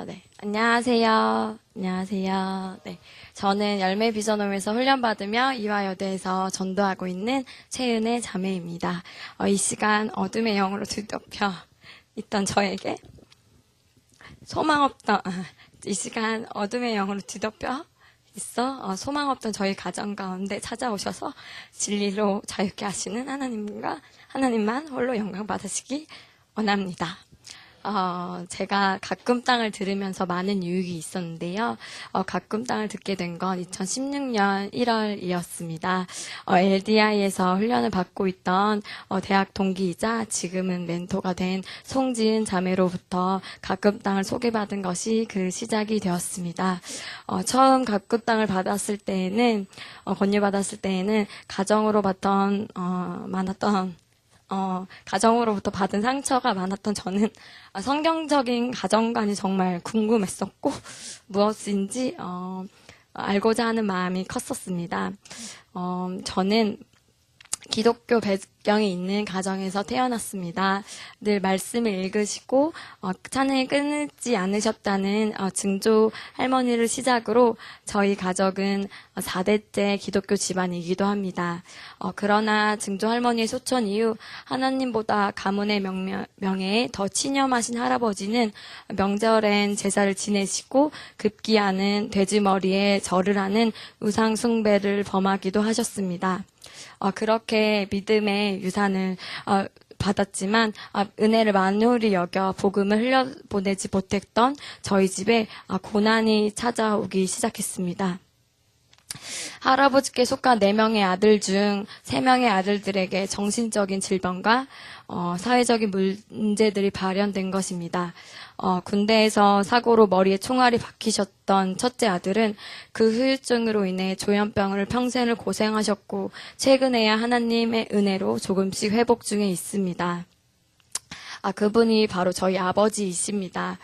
네. 안녕하세요. 안녕하세요. 네. 저는 열매 비전홈에서 훈련받으며 이화여대에서 전도하고 있는 최은혜 자매입니다. 이 시간 어둠의 영으로 뒤덮여 있던 저에게 소망 없던, 이 시간 어둠의 영으로 뒤덮여 있어 소망 없던 저희 가정 가운데 찾아오셔서 진리로 자유케 하시는 하나님만 홀로 영광 받으시기 원합니다. 제가 가끔 땅을 들으면서 많은 유익이 있었는데요. 가끔 땅을 듣게 된 건 2016년 1월이었습니다. LDI에서 훈련을 받고 있던 대학 동기이자 지금은 멘토가 된 송지은 자매로부터 가끔 땅을 소개받은 것이 그 시작이 되었습니다. 처음 가끔 땅을 받았을 때에는 권유받았을 때에는 가정으로부터 받은 상처가 많았던 저는 성경적인 가정관이 정말 궁금했었고 무엇인지 알고자 하는 마음이 컸었습니다. 저는 기독교 배경이 있는 가정에서 태어났습니다. 늘 말씀을 읽으시고 찬양이 끊지 않으셨다는 증조 할머니를 시작으로 저희 가족은 4대째 기독교 집안이기도 합니다. 그러나 증조 할머니의 소천 이후 하나님보다 가문의 명예에 더 친염하신 할아버지는 명절엔 제사를 지내시고 급기야는 돼지머리에 절을 하는 우상 숭배를 범하기도 하셨습니다. 그렇게 믿음의 유산을 받았지만 은혜를 만홀히 여겨 복음을 흘려보내지 못했던 저희 집에 고난이 찾아오기 시작했습니다. 할아버지께 속한 4명의 아들 중 3명의 아들들에게 정신적인 질병과 사회적인 문제들이 발현된 것입니다. 군대에서 사고로 머리에 총알이 박히셨던 첫째 아들은 그 후유증으로 인해 조현병을 평생을 고생하셨고 최근에야 하나님의 은혜로 조금씩 회복 중에 있습니다. 그분이 바로 저희 아버지이십니다.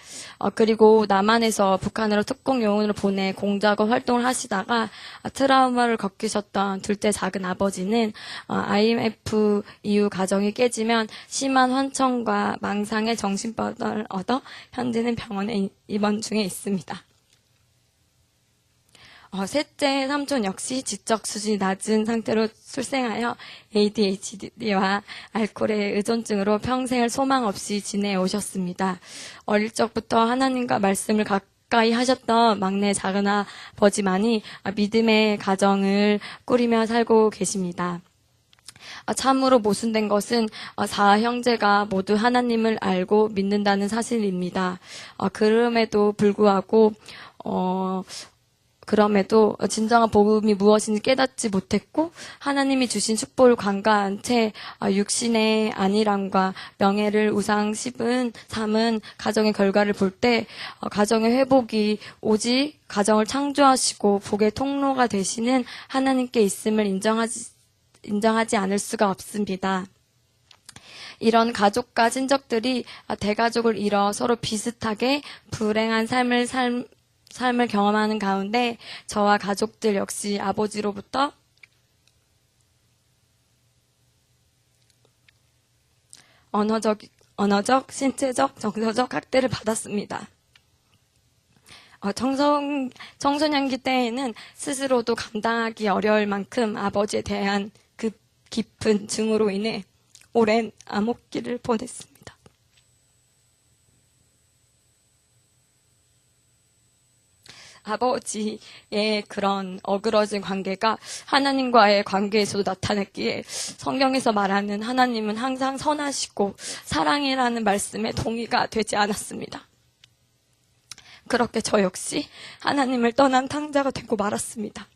그리고 남한에서 북한으로 특공 요원으로 보내 공작업 활동을 하시다가 트라우마를 겪으셨던 둘째 작은 아버지는 IMF 이후 가정이 깨지면 심한 환청과 망상의 정신병을 얻어 현재는 병원에 입원 중에 있습니다. 셋째 삼촌 역시 지적 수준이 낮은 상태로 출생하여 ADHD와 알코올의 의존증으로 평생을 소망 없이 지내오셨습니다. 어릴 적부터 하나님과 말씀을 가까이 하셨던 막내 작은 아버지만이 믿음의 가정을 꾸리며 살고 계십니다. 참으로 모순된 것은 4형제가 모두 하나님을 알고 믿는다는 사실입니다. 그럼에도 불구하고 진정한 복음이 무엇인지 깨닫지 못했고 하나님이 주신 축복을 간과한 채 육신의 안일함과 명예를 우상 삼은 가정의 결과를 볼 때 가정의 회복이 오직 가정을 창조하시고 복의 통로가 되시는 하나님께 있음을 인정하지 않을 수가 없습니다. 이런 가족과 친척들이 대가족을 이뤄 서로 비슷하게 불행한 삶을 경험하는 가운데 저와 가족들 역시 아버지로부터 언어적, 신체적, 정서적 학대를 받았습니다. 청소년기 때에는 스스로도 감당하기 어려울 만큼 아버지에 대한 그 깊은 증오로 인해 오랜 암흑기를 보냈습니다. 아버지의 그런 어그러진 관계가 하나님과의 관계에서도 나타났기에 성경에서 말하는 하나님은 항상 선하시고 사랑이라는 말씀에 동의가 되지 않았습니다. 그렇게 저 역시 하나님을 떠난 탕자가 되고 말았습니다.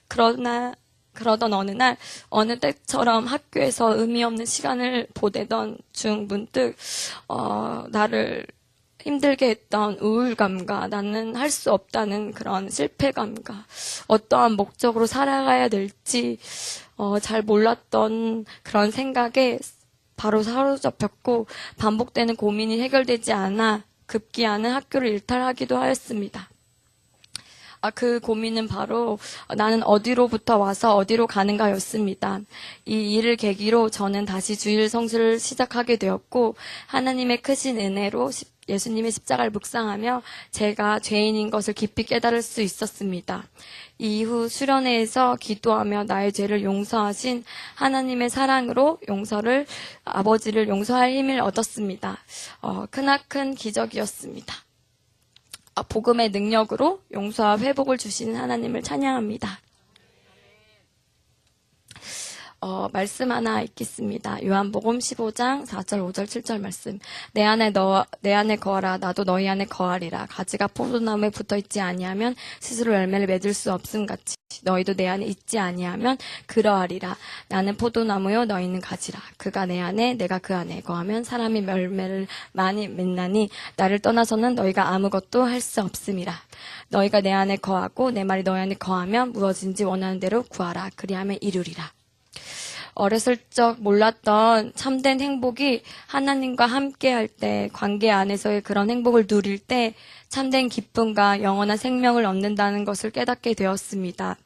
그러던 어느 날 어느 때처럼 학교에서 의미 없는 시간을 보내던 중 문득 나를 힘들게 했던 우울감과 나는 할 수 없다는 그런 실패감과 어떠한 목적으로 살아가야 될지 잘 몰랐던 그런 생각에 바로 사로잡혔고 반복되는 고민이 해결되지 않아 급기야는 학교를 일탈하기도 하였습니다. 그 고민은 바로 나는 어디로부터 와서 어디로 가는가였습니다. 이 일을 계기로 저는 다시 주일 성수를 시작하게 되었고 하나님의 크신 은혜로 예수님의 십자가를 묵상하며 제가 죄인인 것을 깊이 깨달을 수 있었습니다. 이후 수련회에서 기도하며 나의 죄를 용서하신 하나님의 사랑으로 아버지를 용서할 힘을 얻었습니다. 크나큰 기적이었습니다. 복음의 능력으로 용서와 회복을 주시는 하나님을 찬양합니다. 말씀 하나 읽겠습니다. 요한복음 15장 4절, 5절, 7절 말씀. 내 안에 거하라. 나도 너희 안에 거하리라. 가지가 포도나무에 붙어있지 아니하면 스스로 열매를 맺을 수 없음 같이 너희도 내 안에 있지 아니하면 그러하리라. 나는 포도나무요 너희는 가지라. 그가 내 안에 내가 그 안에 거하면 사람이 열매를 많이 맺나니 나를 떠나서는 너희가 아무것도 할 수 없음이라. 너희가 내 안에 거하고 내 말이 너희 안에 거하면 무엇인지 원하는 대로 구하라. 그리하면 이루리라. 어렸을 적 몰랐던 참된 행복이 하나님과 함께 할 때, 관계 안에서의 그런 행복을 누릴 때 참된 기쁨과 영원한 생명을 얻는다는 것을 깨닫게 되었습니다.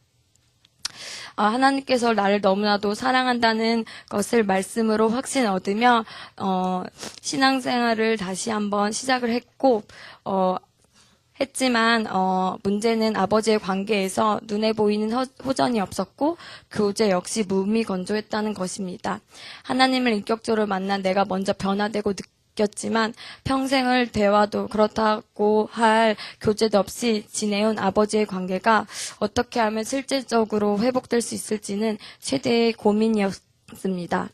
하나님께서 나를 너무나도 사랑한다는 것을 말씀으로 확신 얻으며 신앙생활을 다시 한번 시작을 했지만 문제는 아버지의 관계에서 눈에 보이는 호전이 없었고 교제 역시 무미건조했다는 것입니다. 하나님을 인격적으로 만난 내가 먼저 변화되고 느꼈지만 평생을 대화도 그렇다고 할 교제도 없이 지내온 아버지의 관계가 어떻게 하면 실질적으로 회복될 수 있을지는 최대의 고민이었습니다.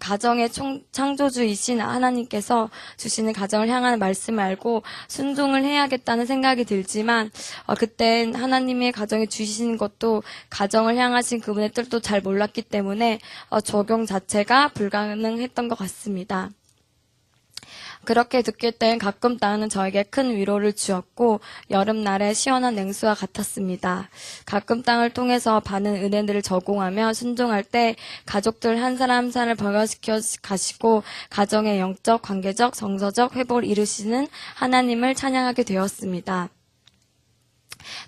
가정의 창조주이신 하나님께서 주시는 가정을 향하는 말씀을 알고 순종을 해야겠다는 생각이 들지만 그땐 하나님의 가정에 주신 것도 가정을 향하신 그분의 뜻도 잘 몰랐기 때문에 적용 자체가 불가능했던 것 같습니다. 그렇게 느낄 땐 가끔 땅은 저에게 큰 위로를 주었고 여름날의 시원한 냉수와 같았습니다. 가끔 땅을 통해서 많은 은혜들을 적용하며 순종할 때 가족들 한 사람 한 사람을 번영시켜 가시고 가정의 영적, 관계적, 정서적 회복을 이루시는 하나님을 찬양하게 되었습니다.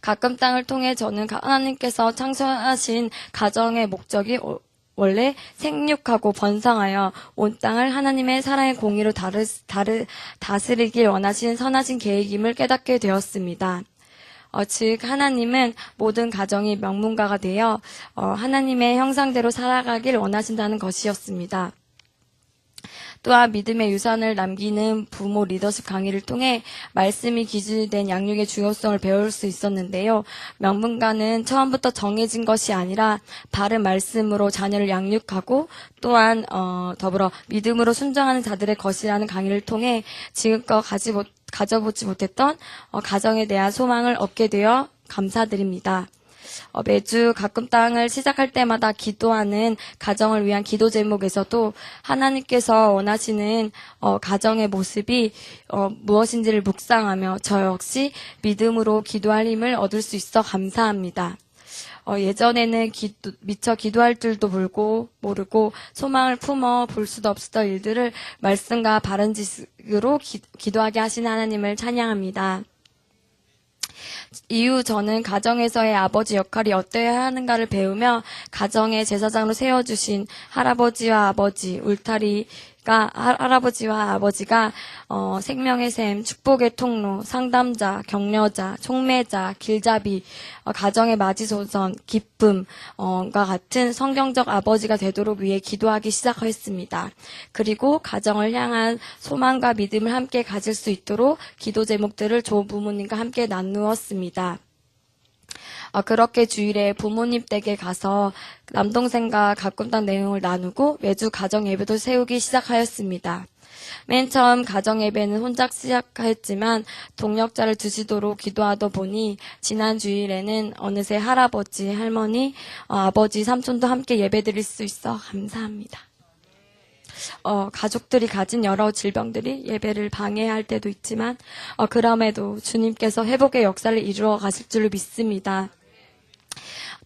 가끔 땅을 통해 저는 하나님께서 창조하신 가정의 목적이 원래 생육하고 번성하여 온 땅을 하나님의 사랑의 공의로 다스리길 원하신 선하신 계획임을 깨닫게 되었습니다. 즉 하나님은 모든 가정이 명문가가 되어 하나님의 형상대로 살아가길 원하신다는 것이었습니다. 또한 믿음의 유산을 남기는 부모 리더십 강의를 통해 말씀이 기준이 된 양육의 중요성을 배울 수 있었는데요. 명문가는 처음부터 정해진 것이 아니라 바른 말씀으로 자녀를 양육하고 또한 더불어 믿음으로 순종하는 자들의 것이라는 강의를 통해 지금껏 가져보지 못했던 가정에 대한 소망을 얻게 되어 감사드립니다. 매주 가끔 땅을 시작할 때마다 기도하는 가정을 위한 기도 제목에서도 하나님께서 원하시는 가정의 모습이 무엇인지를 묵상하며 저 역시 믿음으로 기도할 힘을 얻을 수 있어 감사합니다. 예전에는 미처 기도할 줄도 모르고 소망을 품어 볼 수도 없었던 일들을 말씀과 바른 지식으로 기도하게 하신 하나님을 찬양합니다. 이후 저는 가정에서의 아버지 역할이 어떠해야 하는가를 배우며 가정의 제사장으로 세워주신 할아버지와 아버지가 생명의 샘, 축복의 통로, 상담자, 격려자, 촉매자, 길잡이, 가정의 마지노선, 기쁨과 같은 성경적 아버지가 되도록 위해 기도하기 시작했습니다. 그리고 가정을 향한 소망과 믿음을 함께 가질 수 있도록 기도 제목들을 조 부모님과 함께 나누었습니다. 그렇게 주일에 부모님 댁에 가서 남동생과 가끔 땅 내용을 나누고 매주 가정 예배도 세우기 시작하였습니다. 맨 처음 가정 예배는 혼자 시작했지만 동역자를 두시도록 기도하다 보니 지난 주일에는 어느새 할아버지, 할머니, 아버지, 삼촌도 함께 예배드릴 수 있어 감사합니다. 가족들이 가진 여러 질병들이 예배를 방해할 때도 있지만 그럼에도 주님께서 회복의 역사를 이루어 가실 줄을 믿습니다.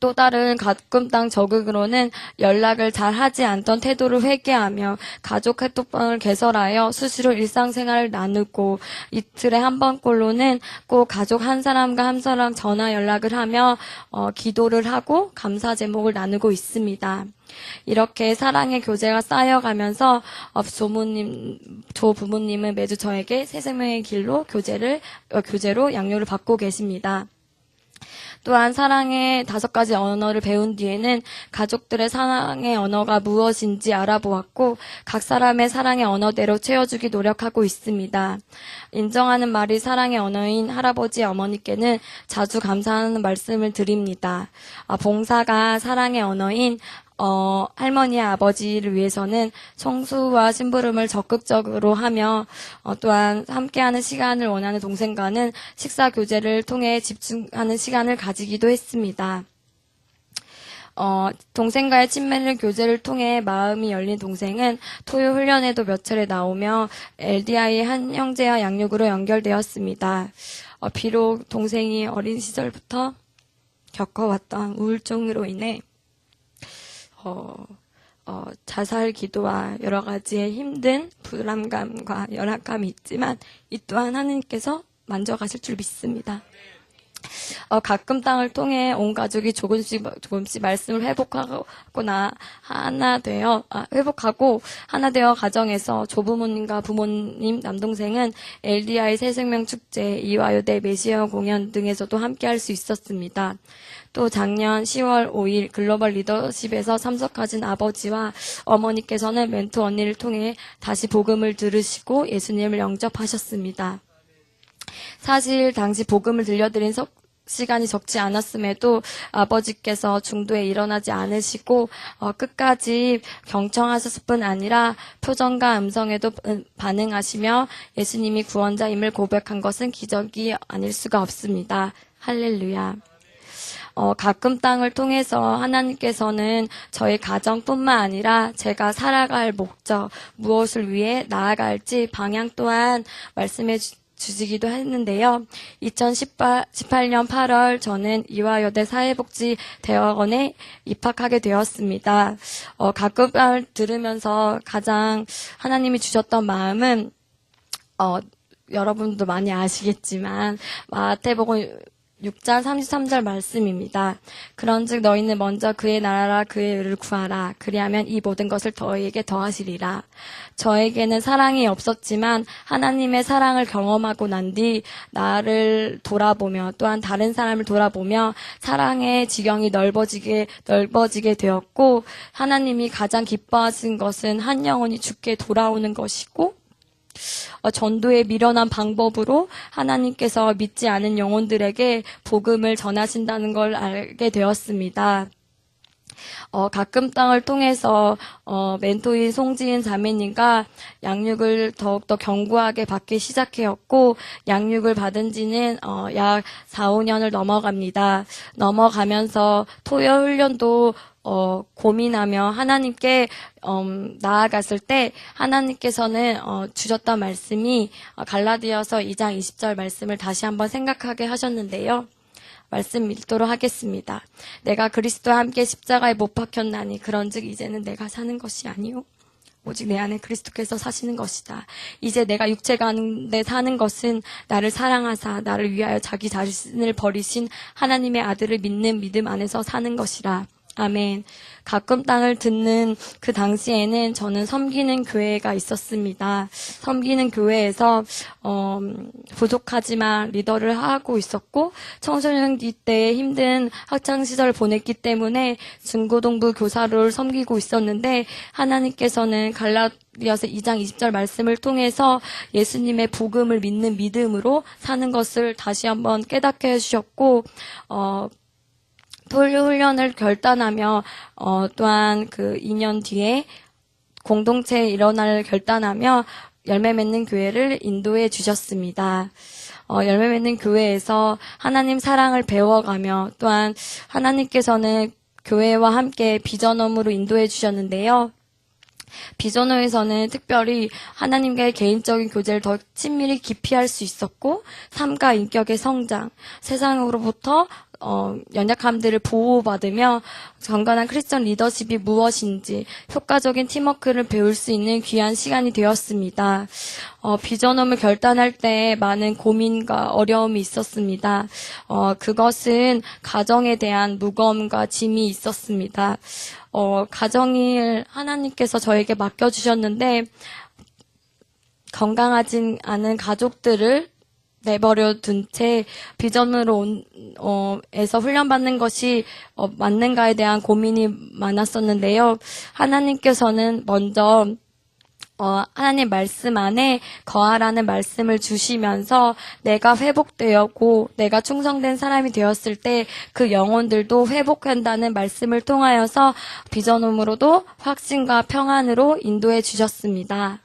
또 다른 가끔당 적응으로는 연락을 잘 하지 않던 태도를 회개하며 가족 카톡방을 개설하여 수시로 일상생활을 나누고 이틀에 한 번꼴로는 꼭 가족 한 사람과 한 사람 전화 연락을 하며 기도를 하고 감사 제목을 나누고 있습니다. 이렇게 사랑의 교제가 쌓여가면서 조 부모님은 매주 저에게 새 생명의 길로 교제로 양육을 받고 계십니다. 또한 사랑의 5가지 언어를 배운 뒤에는 가족들의 사랑의 언어가 무엇인지 알아보았고 각 사람의 사랑의 언어대로 채워주기 노력하고 있습니다. 인정하는 말이 사랑의 언어인 할아버지 어머니께는 자주 감사하는 말씀을 드립니다. 봉사가 사랑의 언어인 할머니의 아버지를 위해서는 청소와 심부름을 적극적으로 하며 또한 함께하는 시간을 원하는 동생과는 식사 교제를 통해 집중하는 시간을 가지기도 했습니다. 동생과의 친밀한 교제를 통해 마음이 열린 동생은 토요 훈련에도 몇 차례 나오며 LDI의 한 형제와 양육으로 연결되었습니다. 비록 동생이 어린 시절부터 겪어왔던 우울증으로 인해 자살 기도와 여러 가지의 힘든 불안감과 열악감이 있지만 이 또한 하나님께서 만져가실 줄 믿습니다. 가끔 땅을 통해 온 가족이 조금씩 말씀을 회복하고 하나 되어 가정에서 조부모님과 부모님, 남동생은 LDI 새생명 축제, 이화여대 메시아 공연 등에서도 함께할 수 있었습니다. 또 작년 10월 5일 글로벌 리더십에서 참석하신 아버지와 어머니께서는 멘토 언니를 통해 다시 복음을 들으시고 예수님을 영접하셨습니다. 사실 당시 복음을 들려드린 시간이 적지 않았음에도 아버지께서 중도에 일어나지 않으시고 끝까지 경청하셨을 뿐 아니라 표정과 음성에도 반응하시며 예수님이 구원자임을 고백한 것은 기적이 아닐 수가 없습니다. 할렐루야. 가끔 땅을 통해서 하나님께서는 저희 가정뿐만 아니라 제가 살아갈 목적, 무엇을 위해 나아갈지 방향 또한 말씀해 주시기도 했는데요. 2018년 8월 저는 이화여대 사회복지대학원에 입학하게 되었습니다. 가끔 땅을 들으면서 가장 하나님이 주셨던 마음은 여러분도 많이 아시겠지만 마태복음 6장 33절 말씀입니다. 그런즉 너희는 먼저 그의 나라라 그의 의를 구하라. 그리하면 이 모든 것을 너희에게 더하시리라. 저에게는 사랑이 없었지만 하나님의 사랑을 경험하고 난 뒤 나를 돌아보며 또한 다른 사람을 돌아보며 사랑의 지경이 넓어지게 되었고 하나님이 가장 기뻐하신 것은 한 영혼이 주께 돌아오는 것이고 전도의 미련한 방법으로 하나님께서 믿지 않은 영혼들에게 복음을 전하신다는 걸 알게 되었습니다. 가끔 땅을 통해서 멘토인 송지은 자매님과 양육을 더욱더 견고하게 받기 시작하였고 양육을 받은 지는 약 4, 5년을 넘어가면서 토요 훈련도 고민하며 하나님께 나아갔을 때 하나님께서는 주셨던 말씀이 갈라디아서 2장 20절 말씀을 다시 한번 생각하게 하셨는데요. 말씀 읽도록 하겠습니다. 내가 그리스도와 함께 십자가에 못 박혔나니 그런즉 이제는 내가 사는 것이 아니요 오직 내 안에 그리스도께서 사시는 것이다. 이제 내가 육체 가운데 사는 것은 나를 사랑하사 나를 위하여 자기 자신을 버리신 하나님의 아들을 믿는 믿음 안에서 사는 것이라. 아멘. 가끔 땅을 듣는 그 당시에는 저는 섬기는 교회가 있었습니다. 섬기는 교회에서 부족하지만 리더를 하고 있었고 청소년기 때 힘든 학창시절을 보냈기 때문에 중고등부 교사를 섬기고 있었는데 하나님께서는 갈라디아서 2장 20절 말씀을 통해서 예수님의 복음을 믿는 믿음으로 사는 것을 다시 한번 깨닫게 해주셨고 토요 훈련을 결단하며 또한 그 2년 뒤에 공동체에 일어날 결단하며 열매 맺는 교회를 인도해 주셨습니다. 열매 맺는 교회에서 하나님 사랑을 배워가며 또한 하나님께서는 교회와 함께 비전홈으로 인도해 주셨는데요. 비전호에서는 특별히 하나님과의 개인적인 교제를 더 친밀히 깊이 할 수 있었고 삶과 인격의 성장, 세상으로부터 연약함들을 보호받으며 건강한 크리스천 리더십이 무엇인지 효과적인 팀워크를 배울 수 있는 귀한 시간이 되었습니다. 비전홈을 결단할 때 많은 고민과 어려움이 있었습니다. 그것은 가정에 대한 무거움과 짐이 있었습니다. 가정을 하나님께서 저에게 맡겨주셨는데 건강하지 않은 가족들을 내버려 둔 채 비전으로 에서 훈련받는 것이 맞는가에 대한 고민이 많았었는데요. 하나님께서는 먼저 하나님 말씀 안에 거하라는 말씀을 주시면서 내가 회복되었고 내가 충성된 사람이 되었을 때 그 영혼들도 회복한다는 말씀을 통하여서 비전홈으로도 확신과 평안으로 인도해 주셨습니다.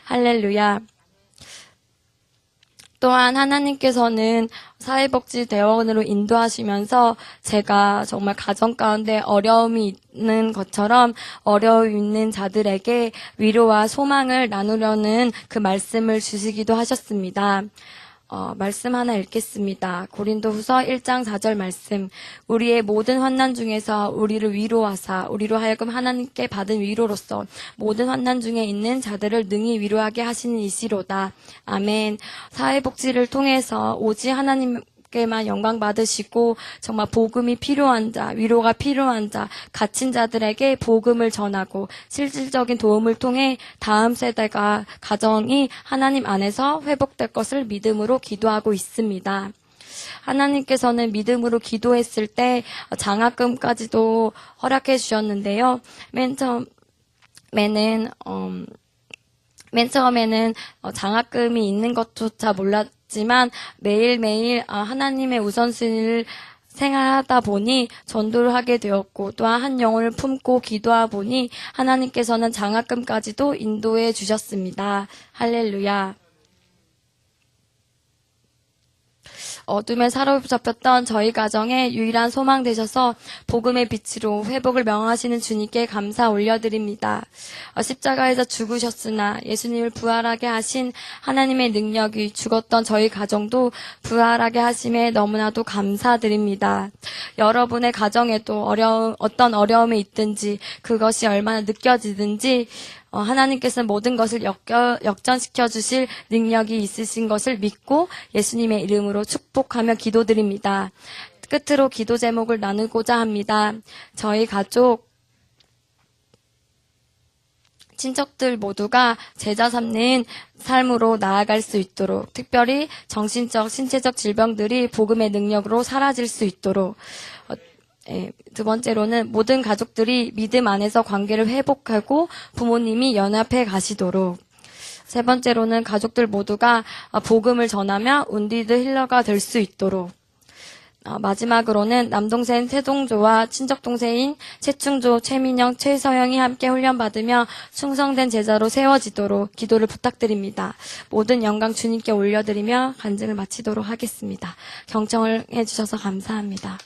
할렐루야. 또한 하나님께서는 사회복지대원으로 인도하시면서 제가 정말 가정 가운데 어려움이 있는 것처럼 어려움이 있는 자들에게 위로와 소망을 나누려는 그 말씀을 주시기도 하셨습니다. 말씀 하나 읽겠습니다. 고린도후서 1장 4절 말씀. 우리의 모든 환난 중에서 우리를 위로하사 우리로 하여금 하나님께 받은 위로로서 모든 환난 중에 있는 자들을 능히 위로하게 하시는 이시로다. 아멘. 사회복지를 통해서 오직 하나님께만 영광 받으시고 정말 복음이 필요한 자, 위로가 필요한 자, 갇힌 자들에게 복음을 전하고 실질적인 도움을 통해 다음 세대가 가정이 하나님 안에서 회복될 것을 믿음으로 기도하고 있습니다. 하나님께서는 믿음으로 기도했을 때 장학금까지도 허락해 주셨는데요. 맨 처음에는 장학금이 있는 것조차 몰랐지만 매일매일 하나님의 우선순위를 생활하다 보니 전도를 하게 되었고 또한 한 영혼을 품고 기도하다 보니 하나님께서는 장학금까지도 인도해 주셨습니다. 할렐루야. 어둠에 사로잡혔던 저희 가정의 유일한 소망 되셔서 복음의 빛으로 회복을 명하시는 주님께 감사 올려드립니다. 십자가에서 죽으셨으나 예수님을 부활하게 하신 하나님의 능력이 죽었던 저희 가정도 부활하게 하심에 너무나도 감사드립니다. 여러분의 가정에도 어떤 어려움이 있든지 그것이 얼마나 느껴지든지 하나님께서는 모든 것을 역전시켜 주실 능력이 있으신 것을 믿고 예수님의 이름으로 축복하며 기도드립니다. 끝으로 기도 제목을 나누고자 합니다. 저희 가족, 친척들 모두가 제자 삼는 삶으로 나아갈 수 있도록, 특별히 정신적, 신체적 질병들이 복음의 능력으로 사라질 수 있도록, 두 번째로는 모든 가족들이 믿음 안에서 관계를 회복하고 부모님이 연합해 가시도록, 세 번째로는 가족들 모두가 복음을 전하며 운디드 힐러가 될 수 있도록, 마지막으로는 남동생 최동조와 친척동생인 최충조, 최민영, 최서영이 함께 훈련받으며 충성된 제자로 세워지도록 기도를 부탁드립니다. 모든 영광 주님께 올려드리며 간증을 마치도록 하겠습니다. 경청을 해주셔서 감사합니다.